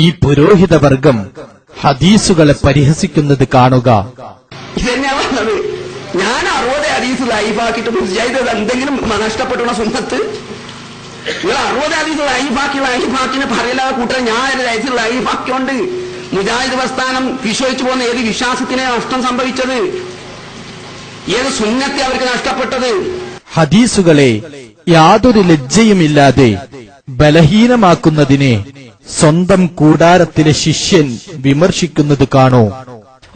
ഈ പുരോഹിതവർഗം ഹദീസുകളെ പരിഹസിക്കുന്നത് കാണുക. ഇതെന്നെയാ പറഞ്ഞത്. ഞാൻ 60 ഹദീസ് ലൈഫാക്കിയിട്ട് മുജാഹിദ് എന്തെങ്കിലും നഷ്ടപ്പെട്ടുള്ള സുന്നത്ത് നിങ്ങൾ 60 ഹദീസ് ലൈഫാക്കിന് പറയലാ കൂട്ടം. ഞാൻ ലൈഫാക്കിയോണ്ട് മുജാഹിദ് പ്രസ്ഥാനം വിശ്വസിച്ചു പോകുന്ന ഏത് വിശ്വാസത്തിനെ നഷ്ടം സംഭവിച്ചത്? ഏത് സുന്നത്തെ അവർക്ക് നഷ്ടപ്പെട്ടത്? ഹദീസുകളെ യാതൊരു ലജ്ജയുമില്ലാതെ ബലഹീനമാക്കുന്നതിനെ സ്വന്തം കൂടാരത്തിലെ ശിഷ്യൻ വിമർശിക്കുന്നത് കാണൂ.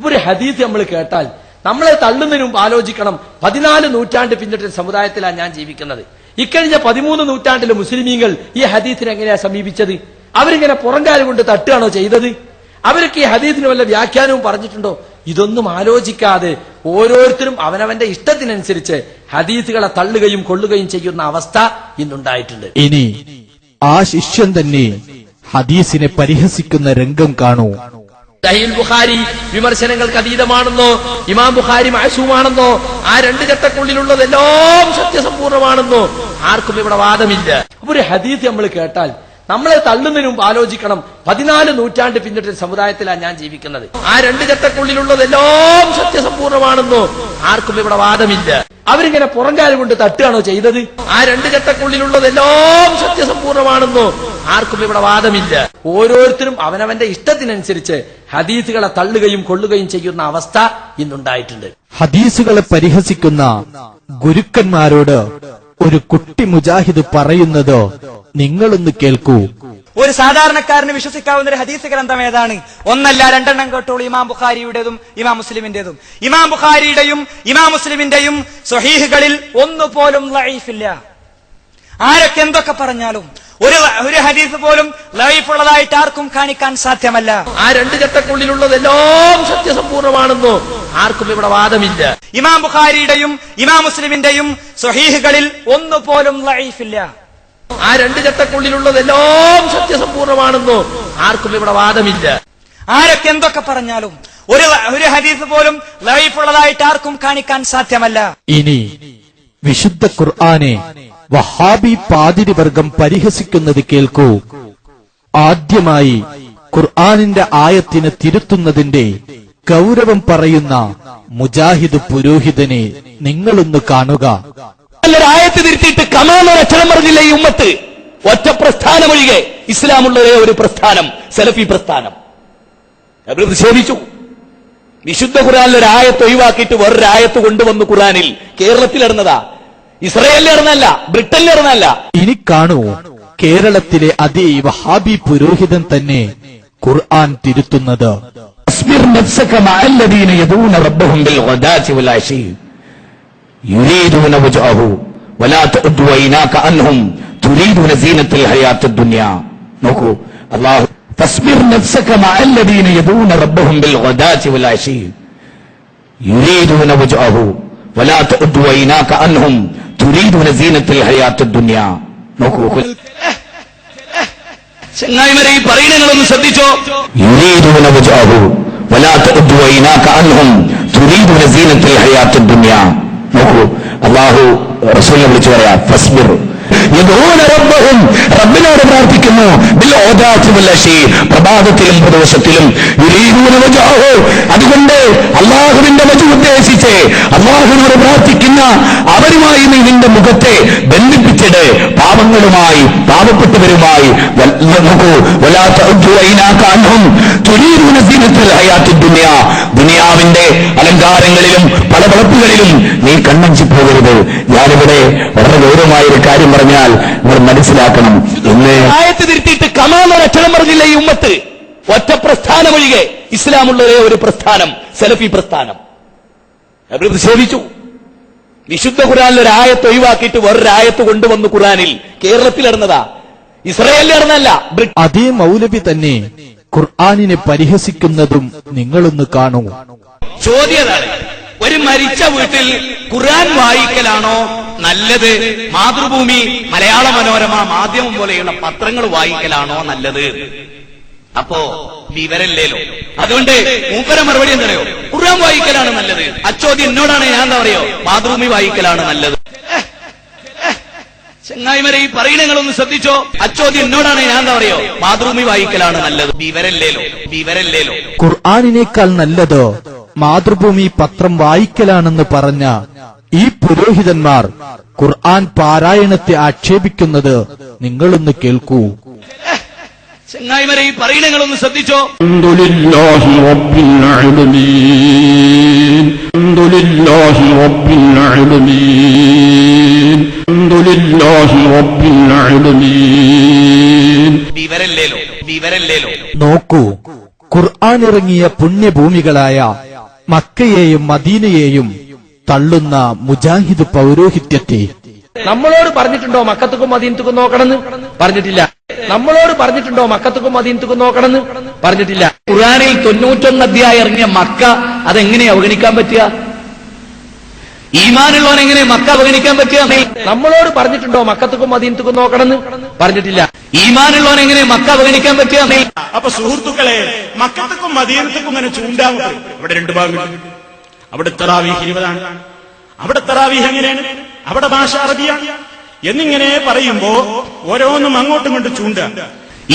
ഒരു ഹദീസ് നമ്മൾ കേട്ടാൽ നമ്മളെ തള്ളുന്നതിന് മുമ്പ് ആലോചിക്കണം, 14 നൂറ്റാണ്ട് പിന്നിട്ട സമുദായത്തിലാണ് ഞാൻ ജീവിക്കുന്നത്. ഇക്കഴിഞ്ഞ 13 നൂറ്റാണ്ടിലെ മുസ്ലിമീങ്ങൾ ഈ ഹദീസിനെ എങ്ങനെയാ സമീപിച്ചത്? അവരിങ്ങനെ പുറംകാലം കൊണ്ട് തട്ടുകയാണോ ചെയ്തത്? അവർക്ക് ഈ ഹദീസിന് വല്ല വ്യാഖ്യാനവും പറഞ്ഞിട്ടുണ്ടോ? ഇതൊന്നും ആലോചിക്കാതെ ഓരോരുത്തരും അവനവന്റെ ഇഷ്ടത്തിനനുസരിച്ച് ഹദീസുകളെ തള്ളുകയും കൊള്ളുകയും ചെയ്യുന്ന അവസ്ഥ ഇന്നുണ്ടായിട്ടുണ്ട്. ഇനി ആ ശിഷ്യൻ തന്നെ ഹദീസിനെ പരിഹസിക്കുന്ന രംഗം കാണൂ. സഹീഹ് ബുഖാരി വിമർശനങ്ങൾക്ക് അതീതമാണെന്നോ, ഇമാം ബുഖാരി മഅസൂമാണെന്നോ, ആ 2 ചട്ടക്കുള്ളിലുള്ളതെല്ലാം സത്യസമ്പൂർണ്ണമാണെന്നോ ആർക്കും ഇവിടെ വാദമില്ല. ഒരു ഹദീസ് നമ്മൾ കേട്ടാൽ നമ്മളെ തള്ളുന്നതിന് മുമ്പ് ആലോചിക്കണം, 14 നൂറ്റാണ്ട് പിന്നിട്ട സമുദായത്തിലാണ് ഞാൻ ജീവിക്കുന്നത്. ആ 2 ചട്ടക്കുള്ളിലുള്ളതെല്ലാം സത്യസമ്പൂർണ്ണമാണെന്നോ ആർക്കും ഇവിടെ വാദമില്ല. അവരിങ്ങനെ പുറംകാലം കൊണ്ട് തട്ടുകയാണോ ചെയ്തത്? ആ 2 ചട്ടക്കുള്ളിലുള്ളതെല്ലാം സത്യസമ്പൂർണ്ണമാണെന്നോ ആർക്കും ഇവിടെ വാദമില്ല. ഓരോരുത്തരും അവനവന്റെ ഇഷ്ടത്തിനനുസരിച്ച് ഹദീസുകളെ തള്ളുകയും കൊള്ളുകയും ചെയ്യുന്ന അവസ്ഥ ഇന്നുണ്ടായിട്ടുണ്ട്. ഹദീസുകളെ പരിഹസിക്കുന്ന ഗുരുക്കന്മാരോട് ഒരു കുട്ടി മുജാഹിദ് പറയുന്നത് നിങ്ങളൊന്ന് കേൾക്കൂ. ഒരു സാധാരണക്കാരന് വിശ്വസിക്കാവുന്ന ഒരു ഹദീസ് ഗ്രന്ഥം ഏതാണ്? ഒന്നല്ല, 2 എണ്ണം കേട്ടോളൂ. ഇമാം ബുഖാരിയുടേതും ഇമാം മുസ്ലിമിന്റേതും. ഇമാം ബുഖാരിയുടെയും ഇമാം മുസ്ലിമിന്റെയും സ്വഹീഹുകളിൽ ഒന്നുപോലും ലഈഫില്ല. ആരൊക്കെ എന്തൊക്കെ പറഞ്ഞാലും ഒരു ഹദീസ് പോലും ലഈഫുള്ളതായിട്ട് ആർക്കും കാണിക്കാൻ സാധ്യമല്ല. ആ 2 ചട്ടക്കുള്ളിലുള്ളതെല്ലാം സത്യസമ്പൂർണ്ണമാണെന്നോ ആർക്കും ഇവിടെ വാദമില്ല. ഇമാം ബുഖാരിയുടെയും ഇമാം മുസ്ലിമിന്റെയും സ്വഹീഹുകളിൽ ഒന്നുപോലും ലഈഫില്ല. ആ 2 ചട്ടക്കുള്ളിലുള്ളതെല്ലാം സത്യസമ്പൂർണ്ണമാണെന്നോ ആർക്കും ഇവിടെ വാദമില്ല. ആരൊക്കെ എന്തൊക്കെ പറഞ്ഞാലും ഒരു ഹദീസ് പോലും ലഈഫുള്ളതായിട്ട് ആർക്കും കാണിക്കാൻ സാധ്യമല്ല. ഇനി വിശുദ്ധ ഖുർആനെ വഹാബി പാതിരി വർഗം പരിഹസിക്കുന്നത് കേൾക്കൂ. ആദ്യമായി ഖുർആനിന്റെ ആയത്തിനെ തിരുത്തുന്നതിന്റെ ഗൗരവം പറയുന്ന മുജാഹിദ് പുരോഹിതനെ നിങ്ങളൊന്ന് കാണുക. ആയത്ത് തിരുത്തിയിട്ട് കമാന്നൊരു അക്ഷരം പറഞ്ഞില്ല ഈ ഉമ്മത്ത്. ഒറ്റ പ്രസ്ഥാനമൊഴികെ ഇസ്ലാമുള്ള ഒരു പ്രസ്ഥാനം സലഫി പ്രസ്ഥാനം. അവർ നിഷേധിച്ചു. വിശുദ്ധ ഖുർആനിൽ ഒരു ആയത്ത് ഒഴിവാക്കിയിട്ട് വേറൊരു ആയത്ത് കൊണ്ടുവന്നു. ഖുർആനിൽ കേരളത്തിൽ ഇറന്നതാ, ഇസ്രയേലിൽ ഇറന്നല്ല, ബ്രിട്ടനിൽ ഇറന്നല്ല. ഇനി കാണൂ, കേരളത്തിലെ അതേ വഹാബി പുരോഹിതൻ തന്നെ ഖുർആൻ തിരുത്തുന്നത്. يريدون وجهه ولا تعد عيناك عنهم تريدون زينة الحياة الدنيا. നോക്കൂ, അല്ലാഹു فاصبر نفسك مع الذين يدعون ربهم بالغداة والعشي يريدون وجهه ولا تعد عيناك عنهم تريدون زينة الحياة الدنيا. നോക്കൂ ചങ്ങായിമാരെ, ഈ പറയുന്നതൊന്ന് ശ്രദ്ധിച്ചോ. يريدون وجهه ولا تعد عيناك عنهم تريدون زينة الحياة الدنيا. നോക്കൂ, അല്ലാഹു റസൂലിനെ വിളിച്ചു പറയാ, ഫസ്ബിർ റബ്ബഹും, റബ്ബിനോട് പ്രാർത്ഥിക്കുന്നു, ബിൽ ഓദാത്തി വൽ അശീ, പ്രഭാതത്തിലും പ്രദോഷത്തിലും. യുരീദൂന വജ്ഹഹു, അതുകൊണ്ട് അല്ലാഹുവിന്റെ വജ്ഹ് ഉദ്ദേശിച്ച് അല്ലാഹുവിനോട് പ്രാർത്ഥിക്കുന്ന അവരുമായി നീ നിന്റെ മുഖത്തെ ബന്ധിപ്പിച്ചിട്, പാപങ്ങളുമായി പാപപ്പെട്ടവരുമായി. നോക്കൂ, വലാ തഉദ്ദു ഐനാക അൻഹും തുരീദൂന സീനത്തുൽ ഹയാത്തുദ് ദുനിയ, ദുനിയാവിന്റെ അലങ്കാരങ്ങളിലും പളപളപ്പുകളിലും നീ കണ്ണഞ്ചി പോകരുത്. ഞാനിവിടെ വളരെ ഗൗരവമായ ഒരു കാര്യം പറഞ്ഞാൽ നിങ്ങൾ മനസ്സിലാക്കണം. ഇന്ന് ആയത്ത് തിരുത്തിയിട്ട് കമാന്നൊരു അക്ഷരം പറഞ്ഞില്ല ഈ ഉമ്മത്ത്. ഒറ്റ പ്രസ്ഥാനമൊഴികെ ഇസ്ലാമുള്ള ഒരു പ്രസ്ഥാനം സലഫി പ്രസ്ഥാനം. അവർ നിഷേധിച്ചു. വിശുദ്ധ ഖുർആനിൽ ഒരു ആയത്ത് ഒഴിവാക്കിയിട്ട് വേറൊരു ആയത്ത് കൊണ്ടുവന്നു. ഖുർആനിൽ കേരളത്തിൽ ഇറന്നതാ, ഇസ്രയേലിൽ ഇറന്നല്ല. അതേ മൗലവി തന്നെ ഖുർആനിനെ പരിഹസിക്കുന്നതും നിങ്ങളൊന്ന് കാണൂ. ചോദ്യതാണ്, ഒരു മരിച്ച വീട്ടിൽ ഖുർആൻ വായിക്കലാണോ നല്ലത്, മാതൃഭൂമി, മലയാള മനോരമ, മാധ്യമം പോലെയുള്ള പത്രങ്ങൾ വായിക്കലാണോ നല്ലത്? അപ്പോ വിവരല്ലേലോ. അതുകൊണ്ട് മൂപ്പര മറുപടി എന്തറിയോ, ഖുർആൻ വായിക്കലാണ് നല്ലത്. അച്ചോദ്യം എന്നോടാണ്, ഞാൻ എന്താ പറയോ, മാതൃഭൂമി വായിക്കലാണ് നല്ലത്. ചങ്ങായിമാരെ ഈ പറയണങ്ങളൊന്ന് ശ്രദ്ധിച്ചോ. അച്ചോദ്യം എന്നോടാണ്, ഞാൻ എന്താ പറയോ, മാതൃഭൂമി വായിക്കലാണ് നല്ലത്. വിവരല്ലേലോ. ഖുർആനിനേക്കാൾ നല്ലത് മാതൃഭൂമി പത്രം വായിക്കലാണെന്ന് പറഞ്ഞ ഈ പുരോഹിതന്മാർ ഖുർആൻ പാരായണത്തെ ആക്ഷേപിക്കുന്നത് നിങ്ങളൊന്ന് കേൾക്കൂ. ചങ്ങായിമാരെ ഈ പറയണങ്ങളൊന്ന് ശ്രദ്ധിച്ചോ. അൽഹംദുലില്ലാഹി റബ്ബിൽ ആലമീൻ അൽഹംദുലില്ലാഹി റബ്ബിൽ ആലമീൻ അൽഹംദുലില്ലാഹി റബ്ബിൽ ആലമീൻ. വിവരല്ലേലോ. നോക്കൂ, ഖുർആൻ ഇറങ്ങിയ പുണ്യഭൂമികളായ മക്കയെയും മദീനയെയും തള്ളുന്ന മുജാഹിദ് പൗരോഹിത്യത്തെ. നമ്മളോട് പറഞ്ഞിട്ടുണ്ടോ മക്കത്തുക്കും മദീനത്തുക്കും നോക്കണമെന്ന്? പറഞ്ഞിട്ടില്ല. നമ്മളോട് പറഞ്ഞിട്ടുണ്ടോ മക്കത്തുക്കും മദീനത്തുക്കും നോക്കണമെന്ന്? പറഞ്ഞിട്ടില്ല. ഖുർആനിൽ 91 അധ്യായം ഇറങ്ങിയ മക്ക അതെങ്ങനെ അവഗണിക്കാൻ പറ്റുക? ഈമാനുള്ളവൻ എങ്ങനെ മക്ക അവഗണിക്കാൻ പറ്റുക? നമ്മളോട് പറഞ്ഞിട്ടുണ്ടോ മക്കത്തുക്കും മദീനത്തുക്കും നോക്കണമെന്ന്? പറഞ്ഞിട്ടില്ല. ഈമാനുള്ളവൻ എങ്ങനെ മക്ക അവഗണിക്കാൻ പറ്റുക? അപ്പൊ സുഹൃത്തുക്കളെ, മക്കത്തുക്കും മദീനത്തുക്കും ഇങ്ങനെ ചൂണ്ടാവുക. അവിടെ 2 ഭാഗങ്ങൾ. അവിടെ തറാവീഹ് 20 ആണ്. അവിടെ തറാവീഹ് എങ്ങനെയാണ്? അവിടെ ഭാഷ അറബിയാണ്. എന്നിങ്ങനെ പറയുമ്പോ ഓരോന്നും അങ്ങോട്ടും കൊണ്ട് ചൂണ്ട.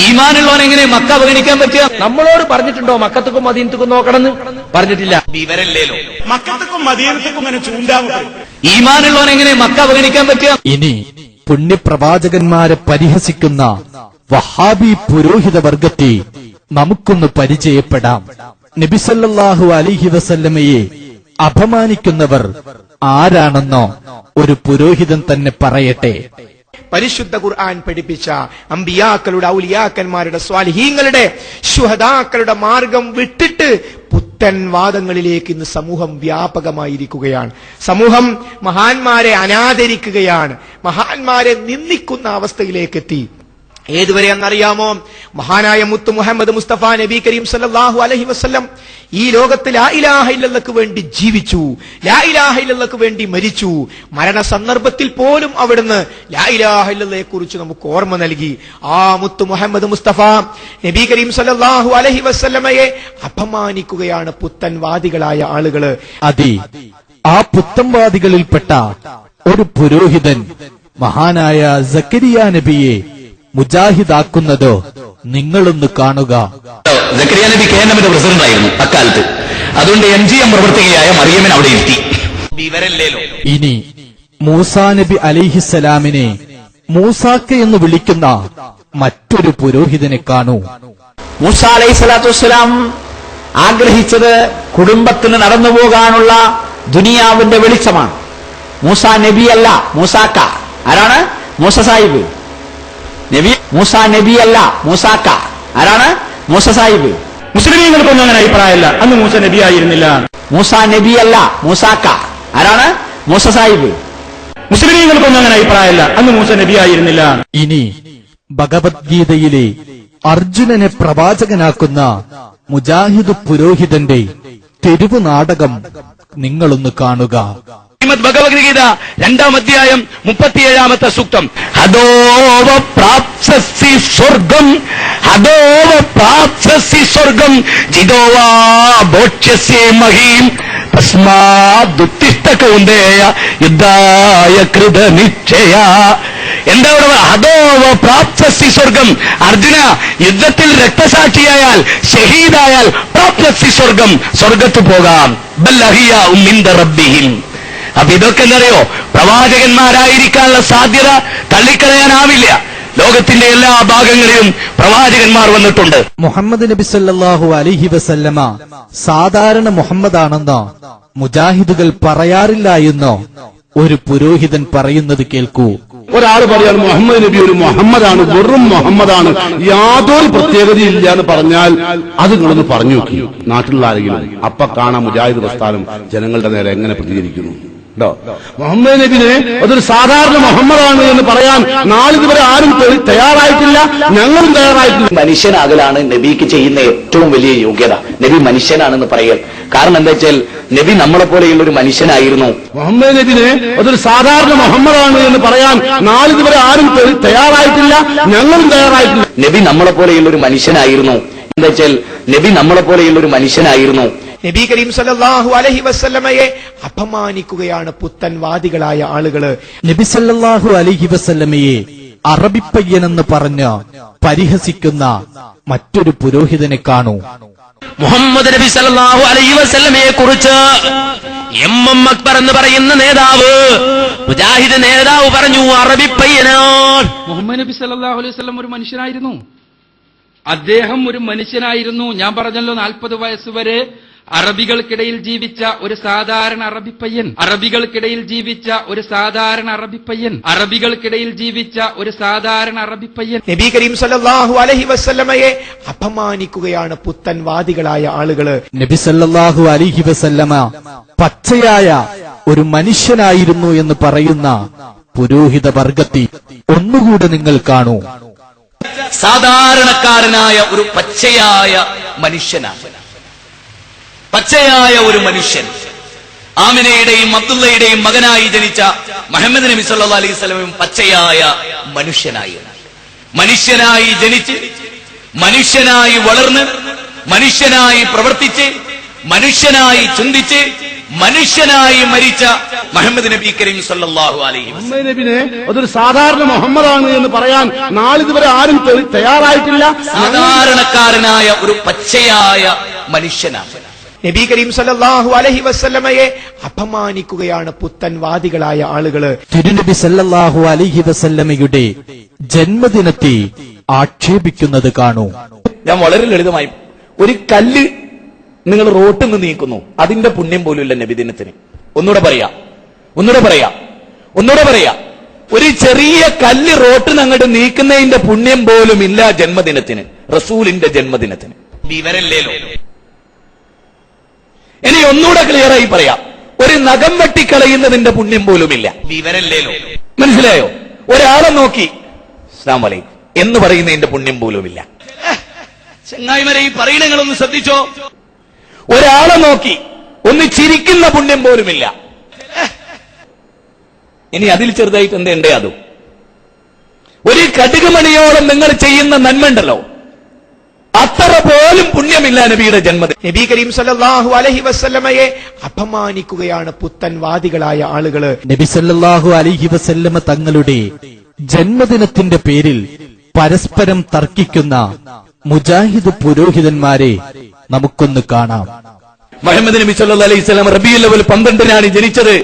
ഈമാനുള്ളവൻ എങ്ങനെ മക്ക അവഗണിക്കാൻ പറ്റുക? നമ്മളോട് പറഞ്ഞിട്ടുണ്ടോ മക്കത്തുക്കും മദീനത്തുക്കും നോക്കണമെന്ന്? പറഞ്ഞിട്ടില്ല. വിവരല്ലേലോ. മക്കത്തുക്കും മദീനത്തുക്കും ഇങ്ങനെ ചൂണ്ടാവുക. ഈമാനുള്ളവൻ എങ്ങനെ മക്ക അവഗണിക്കാൻ പറ്റുക? ഇനി പുണ്യപ്രവാചകന്മാരെ പരിഹസിക്കുന്ന വഹാബി പുരോഹിത വർഗത്തെ നമുക്കൊന്ന് പരിചയപ്പെടാം. നബിസല്ലല്ലാഹു അലൈഹി വസല്ലമയെ അപമാനിക്കുന്നവർ ആരാണെന്നോ ഒരു പുരോഹിതൻ തന്നെ പറയട്ടെ. പരിശുദ്ധ ഖുർആൻ പഠിപ്പിച്ച അമ്പിയാക്കളുടെ, ഔലിയാക്കന്മാരുടെ, സ്വാലിഹീങ്ങളുടെ, ശുഹദാക്കളുടെ മാർഗം വിട്ടിട്ട് പുത്തൻ വാദങ്ങളിലേക്ക് ഇന്ന് സമൂഹം വ്യാപകമായിരിക്കുകയാണ്. സമൂഹം മഹാന്മാരെ അനാദരിക്കുകയാണ്, മഹാന്മാരെ നിന്ദിക്കുന്ന അവസ്ഥയിലേക്ക് എത്തി. ഏതുവരെ എന്നറിയാമോ? മഹാനായ മുത്തു മുഹമ്മദ് മുസ്തഫ നബി കരീം സല്ലല്ലാഹു അലൈഹി വസല്ലം ഈ ലോകത്ത് ലാ ഇലാഹ ഇല്ലല്ലാഹ്ക്ക് വേണ്ടി ജീവിച്ചു, ലാ ഇലാഹ ഇല്ലല്ലാഹ്ക്ക് വേണ്ടി മരിച്ചു. മരണ സന്ദർഭത്തിൽ പോലും അവിടുന്ന് ലാ ഇലാഹ ഇല്ലല്ലാഹയെ കുറിച്ച് നമുക്ക് ഓർമ്മ നൽകി. ആ മുത്തു മുഹമ്മദ് മുസ്തഫ നബി കരീം സല്ലല്ലാഹു അലൈഹി വസല്ലമയെ അപമാനിക്കുകയാണ് പുത്തൻവാദികളായ ആളുകള്. അതെ, ആ പുത്തൻവാദികളിൽപ്പെട്ട ഒരു പുരോഹിതൻ മഹാനായ സക്കരിയ നബിയെ മുജാഹിദാക്കുന്നത് നിങ്ങളൊന്ന് കാണുക. സക്കരിയ നബി KNMന്റെ പ്രസിഡന്റ് ആയിരുന്നു അക്കാലത്ത്. അതുകൊണ്ട് MGM പ്രവർത്തകയായ മറിയമ്മൻ അവിടെ ഇരുത്തി. വിവരല്ലേലോ. ഇനി മൂസാ നബി അലൈഹിസ്സലാമിനെ മൂസാക്ക എന്ന് വിളിക്കുന്ന മറ്റൊരു പുരോഹിതനെ കാണൂ. മൂസ അലൈഹി സ്വലാത്തു വസ്സലാം ആഗ്രഹിച്ചത് കുടുംബത്തിന് നടന്നു പോകാനുള്ള ദുനിയാവിന്റെ വെളിച്ചമാണ്. മൂസ നബിയല്ല, മൂസാക്ക. ആരാണ്? മൂസ സാഹിബ്. നബി മൂസ നബിയല്ല, മൂസാക്ക. ആരാണ്? മൂസ സാഹിബ്. മുസ്ലിമീങ്ങൾക്കൊന്നും അങ്ങനെ അഭിപ്രായമല്ല, അന്ന് മൂസ നബി ആയിരുന്നില്ല. മൂസ നബിയല്ല, മൂസാക്ക. ആരാണ്? മൂസ സാഹിബ്. മുസ്ലിമീങ്ങൾക്കൊന്നും അങ്ങനെ അഭിപ്രായമല്ല, അന്ന് മൂസ നബി ആയിരുന്നില്ല. ഇനി ഭഗവത്ഗീതയിലെ അർജുനനെ പ്രവാചകനാക്കുന്ന മുജാഹിദ് പുരോഹിതന്റെ തെരുവ് നാടകം നിങ്ങളൊന്ന് കാണുക. ഭഗവത്ഗീത 2-ാം അധ്യായം 37-ാമത്തെ സൂക്തം. ഹദോവ പ്രാപ്സ്യസി സ്വർഗം, ഹദോവ പ്രാപ്സ്യസി സ്വർഗം, ജിതോവാ ഭോക്ഷ്യസി മഹീം, തസ്മാദുത്തിഷ്ഠ കൗന്ദേയ യുദ്ധായ കൃതനിശ്ചയ. എന്താ ഇവിടെ? ഹദോവ പ്രാപ്സ്യസി സ്വർഗം. അർജുന, യുദ്ധത്തിൽ രക്തസാക്ഷിയായാൽ, ഷഹീദായാൽ പ്രാപ്സ്യസി സ്വർഗം, സ്വർഗത്ത് പോകാം. ബല്ലഹിയ ഉമ്മിന്ദ റബ്ബിഹിം. അപ്പൊ ഇതൊക്കെ എന്തറിയോ? പ്രവാചകന്മാരായിരിക്കാനുള്ള സാധ്യത തള്ളിക്കളയാനാവില്ല. ലോകത്തിന്റെ എല്ലാ ഭാഗങ്ങളിലും പ്രവാചകന്മാർ വന്നിട്ടുണ്ട്. മുഹമ്മദ് നബി സല്ലല്ലാഹു അലൈഹി വസല്ലമ സാധാരണ മുഹമ്മദാണെന്നോ മുജാഹിദുകൾ പറയാറില്ല എന്നോ ഒരു പുരോഹിതൻ പറയുന്നത് കേൾക്കൂ. ഒരാൾ പറയാൻ മുഹമ്മദ് നബി ഒരു മുഹമ്മദാണ്, വെറും മുഹമ്മദാണ്, യാതൊരു പ്രത്യേകതയില്ല എന്ന് പറഞ്ഞാൽ അത് നിങ്ങളൊന്ന് പറഞ്ഞു നോക്കി നാട്ടിലുള്ള ആരെങ്കിലും. അപ്പൊ കാണാം മുജാഹിദ് പ്രസ്ഥാനം ജനങ്ങളുടെ നേരെ എങ്ങനെ പ്രതികരിക്കുന്നു. മുഹമ്മദ് നബിനെ അതൊരു സാധാരണ മുഹമ്മദാണ് എന്ന് പറയാൻ നാളിതുവരെ ആരും തയ്യാറായിട്ടില്ല, ഞങ്ങളും തയ്യാറായിട്ടില്ല. മനുഷ്യനാകലാണ് നബിക്ക് ചെയ്യുന്ന ഏറ്റവും വലിയ യോഗ്യത. നബി മനുഷ്യനാണെന്ന് പറയൽ. കാരണം എന്താ വെച്ചാൽ നബി നമ്മളെ പോലെയുള്ള ഒരു മനുഷ്യനായിരുന്നു. മുഹമ്മദ് നബിനെ അതൊരു സാധാരണ മുഹമ്മദാണ് എന്ന് പറയാൻ നാളിതുവരെ ആരും തയ്യാറായിട്ടില്ല, ഞങ്ങളും തയ്യാറായിട്ടില്ല. നബി നമ്മളെ പോലെയുള്ള ഒരു മനുഷ്യനായിരുന്നു. എന്താ വെച്ചാൽ നബി നമ്മളെ പോലെയുള്ള ഒരു മനുഷ്യനായിരുന്നു. നബി കരീം സല്ലല്ലാഹു അലൈഹി വസല്ലമയെ അപമാനിക്കുകയാണ് പുത്തൻവാദികളായ ആളുകള്. നബി സല്ലല്ലാഹു അലൈഹി വസല്ലമയെ അറബിപ്പയ്യനെന്ന് പറഞ്ഞ് പരിഹസിക്കുന്ന മറ്റൊരു പുരോഹിതനെ കാണൂ. മുഹമ്മദ് നബി സല്ലല്ലാഹു അലൈഹി വസല്ലമയെ കുറിച്ച് എം അക്ബർ എന്ന് പറയുന്ന നേതാവ്, മുജാഹിദ് നേതാവ് പറഞ്ഞു, അറബി പയ്യനാണ്. മുഹമ്മദ് നബി സല്ലല്ലാഹു അലൈഹി വസല്ലം ഒരു മനുഷ്യനായിരുന്നു. അദ്ദേഹം ഒരു മനുഷ്യനായിരുന്നു. ഞാൻ പറഞ്ഞല്ലോ 40 വയസ്സുവരെ അറബികൾക്കിടയിൽ ജീവിച്ച ഒരു സാധാരണ അറബിപ്പയ്യൻ, അറബികൾക്കിടയിൽ ജീവിച്ച ഒരു സാധാരണ അറബിപ്പയ്യൻ, അറബികൾക്കിടയിൽ ജീവിച്ച ഒരു സാധാരണ അറബിപ്പയ്യൻ. നബി കരീം സല്ലല്ലാഹു അലൈഹി വസല്ലമയെ അപമാനിക്കുകയാണ് പുത്തൻവാദികളായ ആളുകള്. നബി സല്ലല്ലാഹു അലൈഹി വസല്ലമ പച്ചയായ ഒരു മനുഷ്യനായിരുന്നു എന്ന് പറയുന്ന പുരോഹിത വർഗത്തെ ഒന്നുകൂടെ നിങ്ങൾ കാണൂ. സാധാരണക്കാരനായ ഒരു പച്ചയായ മനുഷ്യനാണ്, പച്ചയായ ഒരു മനുഷ്യൻ. ആമിനയുടെയും അബ്ദുള്ളയുടെയും മകനായി ജനിച്ച മുഹമ്മദ് നബി സല്ലല്ലാഹു അലൈഹി വസല്ലം പച്ചയായ മനുഷ്യനായി ജനിച്ച്, മനുഷ്യനായി വളർന്ന്, മനുഷ്യനായി പ്രവർത്തിച്ച്, മനുഷ്യനായി ചിന്തിച്ച്, മനുഷ്യനായി മരിച്ച മുഹമ്മദ് നബി കരീം സല്ലല്ലാഹു അലൈഹി വസല്ലം. മുഹമ്മദ് നബിനെ അതൊരു സാധാരണ മുഹമ്മദാണ് എന്ന് പറയാൻ നാളിതുവരെ ആരും തയ്യാറായിട്ടില്ല. സാധാരണക്കാരനായ ഒരു പച്ചയായ മനുഷ്യനാണ്. നബി കരീം സല്ലല്ലാഹു അലൈഹി വസല്ലമയെ അപമാനിക്കുകയാണ് പുത്തൻവാദികളായ ആളുകള്. തിരുനബി സല്ലല്ലാഹു അലൈഹി വസല്ലമയുടെ ജന്മദിനത്തെ ആക്ഷേപിക്കുന്നത് കാണൂ. ഞാൻ വളരെ ലളിതമായി, ഒരു കല്ല് നിങ്ങൾ റോട്ടിൽ നിന്ന് നീക്കുന്നു, അതിന്റെ പുണ്യം പോലും ഇല്ല നബിദിനത്തിന്. ഒന്നുകൂടെ പറയാ, ഒരു ചെറിയ കല്ല് റോട്ടിൽ നിന്ന് അങ്ങോട്ട് നീക്കുന്നതിന്റെ പുണ്യം പോലും ഇല്ല ജന്മദിനത്തിന്, റസൂലിന്റെ ജന്മദിനത്തിന്. വിവരല്ലേലോ. ഇനി ഒന്നുകൂടെ ക്ലിയറായി പറയാം, ഒരു നഖം വെട്ടിക്കളയുന്നതിന്റെ പുണ്യം പോലുമില്ല. വിവരല്ലേലോ. മനസ്സിലായോ? ഒരാളെ നോക്കി അസ്സലാമു അലൈക്കും എന്ന് പറയുന്നതിന്റെ പുണ്യം പോലുമില്ല. ചങ്ങായിമാരെ, ഈ പറയണങ്ങളൊന്ന് ശ്രദ്ധിച്ചോ. ഒരാളെ നോക്കി ഒന്ന് ചിരിക്കുന്ന പുണ്യം പോലുമില്ല. ഇനി അതിൽ ചെറുതായിട്ട് എന്തേ അതും ഒരു കടുകുമണിയോളം നിങ്ങൾ ചെയ്യുന്ന നന്മയുണ്ടല്ലോ, അത്ര പോലും പുണ്യമില്ല നബിയുടെ ജന്മദിനം. നബി കരീം സല്ലല്ലാഹു അലൈഹി വസല്ലമയെ അപമാനിക്കുകയാണ് പുത്തൻവാദികളായ ആളുകള്. നബി സല്ലല്ലാഹു അലൈഹി വസല്ലമ തങ്ങളുടെ ജന്മദിനത്തിന്റെ പേരിൽ പരസ്പരം തർക്കിക്കുന്ന മുജാഹിദ് പുരോഹിതന്മാരെ നമുക്കൊന്ന് കാണാം. മുഹമ്മദ് നബി സല്ലല്ലാഹു അലൈഹി വസല്ലം റബീഉൽ അവ്വൽ 12-നാണ് ജനിച്ചത്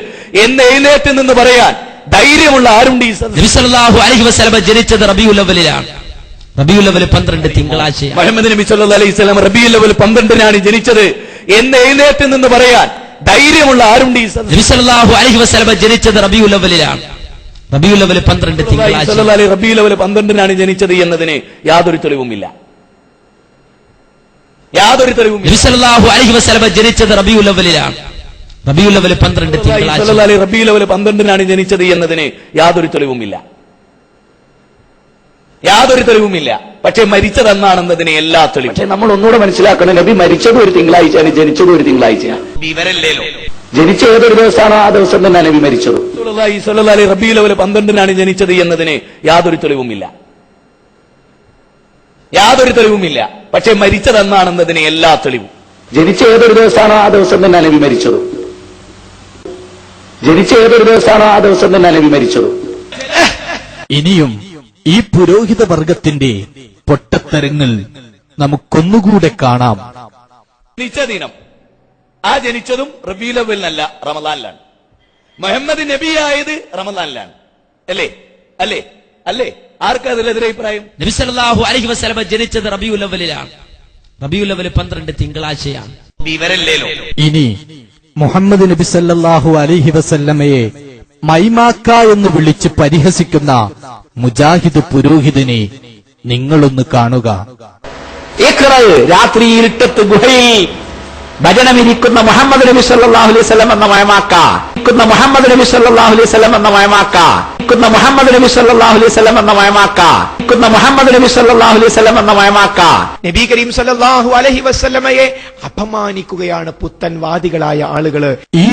എന്ന് എഴുന്നേറ്റ് നിന്ന് പറയാൻ ധൈര്യമുള്ള ആരുണ്ട്? നബി സല്ലല്ലാഹു അലൈഹി വസല്ലം ജനിച്ചത് റബീഉൽ അവ്വലിലാണ്. റബീഉൽ അവ്വൽ 12 തിങ്കളാഴ്ച. മുഹമ്മദ് നബി സല്ലല്ലാഹു അലൈഹി വസല്ലം റബീഉൽ അവ്വൽ 12-നാണ് ജനിച്ചത് എന്ന് എഴുന്നേറ്റ് നിന്ന് പറയാൻ ധൈര്യമുള്ള ആരുണ്ട്? നബി സല്ലല്ലാഹു അലൈഹി വസല്ലം ജനിച്ചത് റബീഉൽ അവ്വലിലാണ്. റബീഉൽ അവ്വൽ 12 തിങ്കളാഴ്ച. റബീഉൽ അവ്വൽ 12-നാണ് ജനിച്ചത് എന്നതിന് യാതൊരു തെളിവുമില്ല. നബി സല്ലല്ലാഹു അലൈഹി വസല്ലം ജനിച്ചത് റബീഉൽ അവ്വലിലാണ്. റബീഉൽ അവ്വൽ 12 തിങ്കളാഴ്ച. റബീഉൽ അവ്വൽ 12-നാണ് ജനിച്ചത് എന്നതിന് യാതൊരു തെളിവുമില്ല. പക്ഷെ മരിച്ചതെന്നാണെന്നതിന് എല്ലാ തെളിവും. പക്ഷെ നമ്മൾ ഒന്നുകൂടെ മനസ്സിലാക്കണം, നബി മരിച്ചത് ഒരു തിങ്കളാഴ്ചയാണ്, ജനിച്ചത് ഒരു തിങ്കളാഴ്ചയാണ്. വിവരല്ലേലോ. ജനിച്ച ഏതൊരു ദിവസമാണോ ആ ദിവസം തന്നെ നബി മരിച്ചത്. റബീഉൽ അവ്വൽ 12-നാണ് ജനിച്ചത് എന്നതിന് യാതൊരു തെളിവുമില്ല. പക്ഷെ മരിച്ചതെന്നാണെന്നതിന് എല്ലാ തെളിവും. ജനിച്ച ഏതൊരു ദിവസമാണോ ആ ദിവസം തന്നെ നബി മരിച്ചത്. ഇനിയും ഈ പുരോഹിത വർഗത്തിന്റെ പൊട്ടത്തരങ്ങൾ നമുക്കൊന്നുകൂടെ കാണാം. ജനിച്ച ദിനം, ആ ജനിച്ചതും റബീഉൽ അവ്വലിനല്ല, റമദാനിലാണ്. മുഹമ്മദ് നബിയായത് റമദാനിലാണ്. അല്ലേ? ആർക്കാ അതിലെതിരെ അഭിപ്രായം? നബി സല്ലല്ലാഹു അലൈഹി വസല്ലം ജനിച്ചത് റബീഉൽ അവ്വലിലാണ്. റബീഉൽ അവ്വൽ 12 തിങ്കളാഴ്ചയാണ്. വിവരല്ലേലോ. ഇനി മുഹമ്മദ് നബി സല്ലല്ലാഹു അലൈഹി വസല്ലമയെ മൈമാക്ക എന്ന് വിളിച്ച് പരിഹസിക്കുന്ന മുജാഹിദ് പുരോഹിതനെ നിങ്ങളൊന്ന് കാണുക. രാത്രി ഇരുട്ടത്ത് ഗുഹയിൽ ഭജനമിരിക്കുന്ന മുഹമ്മദ് നബി സല്ലല്ലാഹു അലൈഹി വസല്ലം എന്ന മയമാക്ക, മുഹമ്മദ് നബി സല്ലല്ലാഹു അലൈഹി വസല്ലം എന്ന മയമാക്ക, മുഹമ്മദ് നബി സല്ലല്ലാഹു അലൈഹി വസല്ലം എന്ന മയമാക്ക, മുഹമ്മദ് നബി സല്ലല്ലാഹു അലൈഹി വസല്ലം എന്ന മയമാക്ക. നബി കരീം സല്ലല്ലാഹു അലൈഹി വസല്ലമയെ അപമാനിക്കുകയാണ് പുത്തൻവാദികളായ ആളുകള്. ഈ